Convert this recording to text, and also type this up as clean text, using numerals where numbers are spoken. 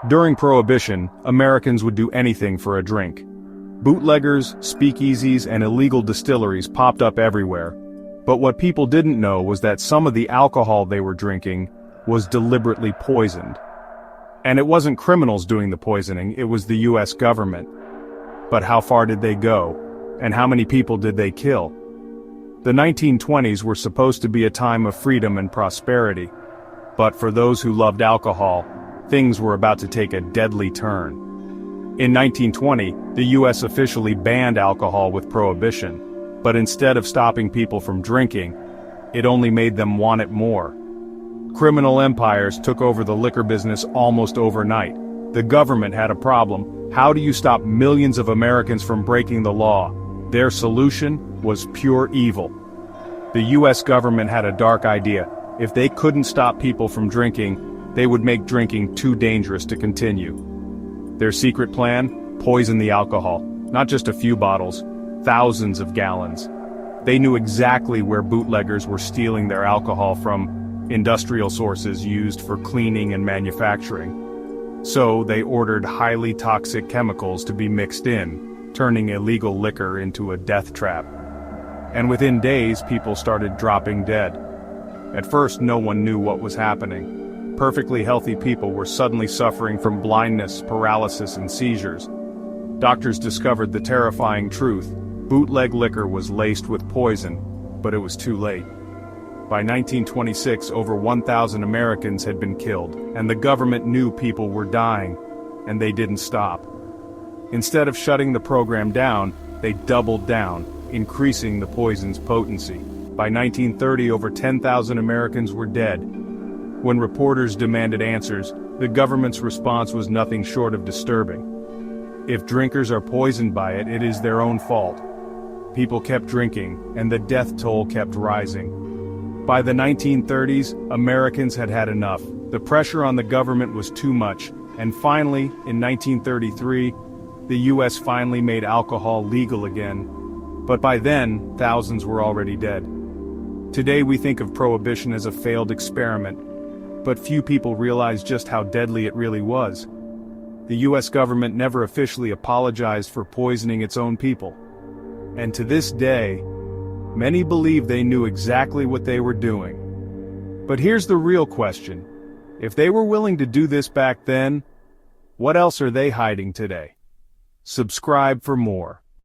During Prohibition, Americans would do anything for a drink. Bootleggers, speakeasies, and illegal distilleries popped up everywhere. But what people didn't know was that some of the alcohol they were drinking was deliberately poisoned. And it wasn't criminals doing the poisoning, it was the US government. But how far did they go? And how many people did they kill? The 1920s were supposed to be a time of freedom and prosperity. But for those who loved alcohol, things were about to take a deadly turn. In 1920, the US officially banned alcohol with prohibition. But instead of stopping people from drinking, it only made them want it more. Criminal empires took over the liquor business almost overnight. The government had a problem. How do you stop millions of Americans from breaking the law? Their solution was pure evil. The US government had a dark idea. If they couldn't stop people from drinking, they would make drinking too dangerous to continue. Their secret plan? Poison the alcohol. Not just a few bottles, thousands of gallons. They knew exactly where bootleggers were stealing their alcohol from, industrial sources used for cleaning and manufacturing. So they ordered highly toxic chemicals to be mixed in, turning illegal liquor into a death trap. And within days, people started dropping dead. At first, no one knew what was happening. Perfectly healthy people were suddenly suffering from blindness, paralysis, and seizures. Doctors discovered the terrifying truth: bootleg liquor was laced with poison, but it was too late. By 1926, over 1,000 Americans had been killed, and the government knew people were dying, and they didn't stop. Instead of shutting the program down, they doubled down, increasing the poison's potency. By 1930, over 10,000 Americans were dead. When reporters demanded answers, the government's response was nothing short of disturbing. If drinkers are poisoned by it, it is their own fault. People kept drinking, and the death toll kept rising. By the 1930s, Americans had had enough. The pressure on the government was too much, and finally, in 1933, the US finally made alcohol legal again. But by then, thousands were already dead. Today we think of Prohibition as a failed experiment, but few people realize just how deadly it really was. The US government never officially apologized for poisoning its own people. And to this day, many believe they knew exactly what they were doing. But here's the real question. If they were willing to do this back then, what else are they hiding today? Subscribe for more.